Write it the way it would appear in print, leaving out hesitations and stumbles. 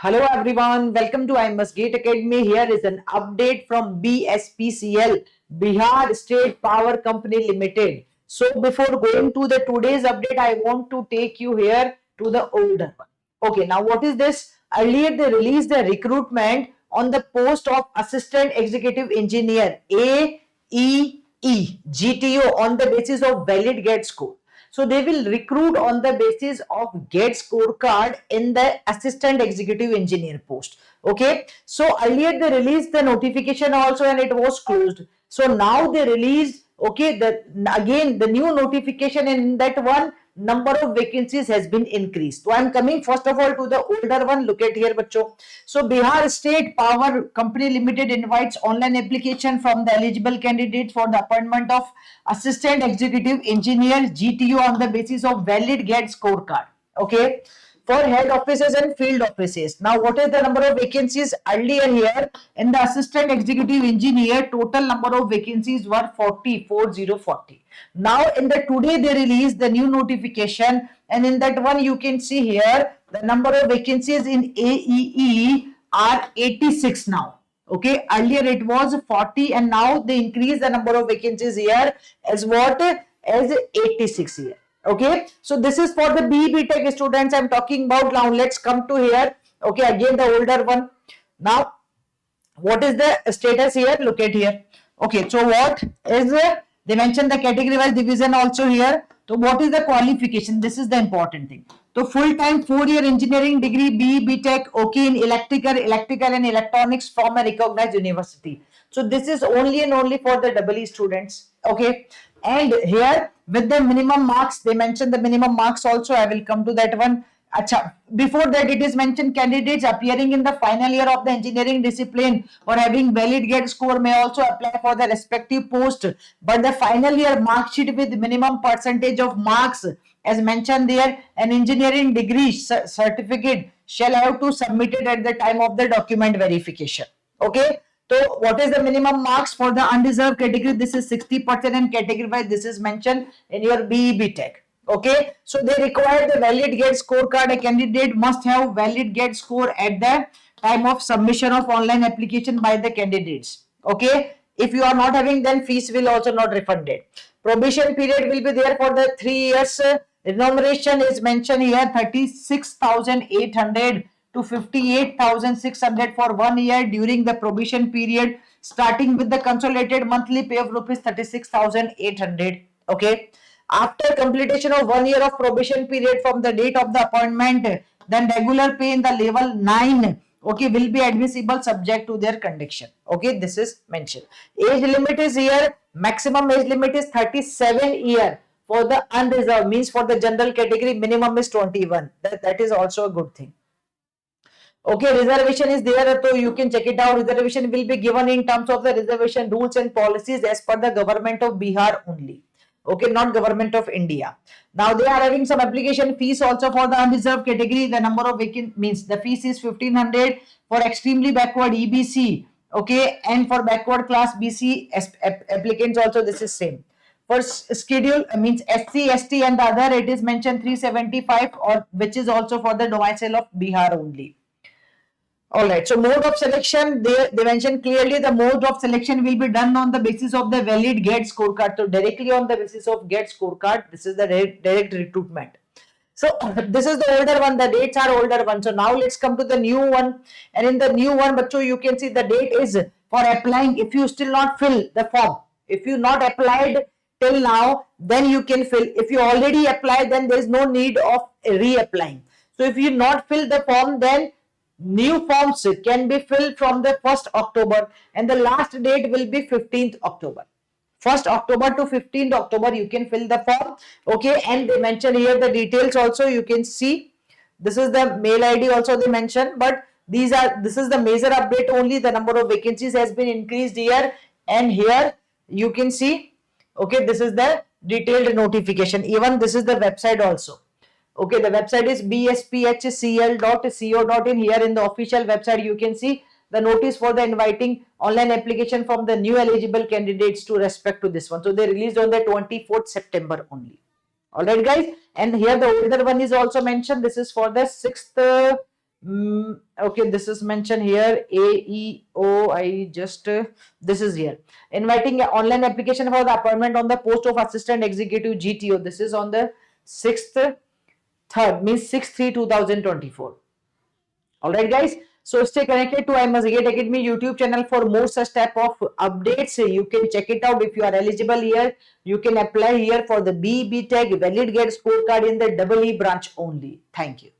Hello everyone, welcome to I Must Gate Academy. Here is an update from BSPCL, Bihar State Power Company Limited. So before going to the today's update, I want to take you here to the older one. Okay, now what is this? Earlier they released the recruitment on the post of Assistant Executive Engineer AEE GTO on the basis of valid GATE score. So they will recruit on the basis of GATE scorecard in the assistant executive engineer post. Okay. So earlier they released the notification also and it was closed. So now they released, okay, again the new notification in that one number of vacancies has been increased. So I'm coming first of all to the older one. Look at here, bacho. So Bihar State Power Company Limited invites online application from the eligible candidates for the appointment of Assistant Executive Engineer GTO on the basis of valid GATE scorecard. Okay, for head offices and field offices. Now, what is the number of vacancies? Earlier here in the assistant executive engineer, total number of vacancies were 40. Now, in the today they released the new notification, and in that one you can see here the number of vacancies in AEE are 86 now. Okay, earlier it was 40 and now they increase the number of vacancies here as what? As 86 here. Okay, so this is for the BE Tech students I'm talking about. Now let's come to here. Okay, again the older one. Now what is the status here? Look at here. Okay, so what is they mentioned the category wise division also here. So what is the qualification? This is the important thing. So full-time 4-year engineering degree BE Tech, okay, in electrical and electronics from a recognized university. So this is only and only for the EE students. Okay, and here with the minimum marks, they mentioned the minimum marks also. I will come to that one. Achha. Before that, it is mentioned candidates appearing in the final year of the engineering discipline or having valid GATE score may also apply for the respective post. But the final year mark sheet with minimum percentage of marks, as mentioned there, an engineering degree certificate shall have to submit it at the time of the document verification. Okay. So what is the minimum marks for the unreserved category? This is 60% and category wise this is mentioned in your BE Tech. Okay, so they require the valid GATE scorecard. A candidate must have valid GATE score at the time of submission of online application by the candidates. Okay, if you are not having, then fees will also not refunded. Probation period will be there for the 3 years. Remuneration is mentioned here 36,800 to 58,600 for 1 year during the probation period, starting with the consolidated monthly pay of rupees 36,800. Okay, after completion of 1 year of probation period from the date of the appointment, then regular pay in the level 9, okay, will be admissible subject to their condition. Okay, this is mentioned. Age limit is here. Maximum age limit is 37 year for the unreserved, means for the general category minimum is 21. That is also a good thing. Okay, reservation is there, so you can check it out. Reservation will be given in terms of the reservation rules and policies as per the government of Bihar only. Okay, not government of India. Now they are having some application fees also for the unreserved category. The number of vacant means the fees is 1,500 for extremely backward EBC. Okay, and for backward class BC applicants also this is same. For schedule means SC, ST and the other it is mentioned 375 or which is also for the domicile of Bihar only. Alright, so mode of selection, they mentioned clearly the mode of selection will be done on the basis of the valid GATE scorecard. So directly on the basis of GATE scorecard, this is the direct recruitment. So this is the older one, the dates are older one. So now let's come to the new one. And in the new one, bacho, you can see the date is for applying. If you still not fill the form, if you not applied till now, then you can fill. If you already applied, then there is no need of reapplying. So if you not fill the form, then new forms can be filled from the 1st October and the last date will be 15th October. 1st October to 15th October you can fill the form. Okay, and they mention here the details also you can see. This is the mail ID also they mention, but this is the major update only. The number of vacancies has been increased here and here you can see. Okay, this is the detailed notification. Even this is the website also. Okay, the website is bspHCL.co.in. Here in the official website, you can see the notice for the inviting online application from the new eligible candidates to respect to this one. So they released on the 24th September only. Alright guys, and here the older one is also mentioned. This is for the 6th Okay, this is mentioned here. AEO. I just this is here. Inviting an online application for the appointment on the post of assistant executive GTO. This is on the 6th third, means 6/3/2024. All right, guys. So stay connected to I Must Get Academy YouTube channel for more such type of updates. You can check it out if you are eligible here. You can apply here for the BB Tech Valid Get Scorecard in the EE branch only. Thank you.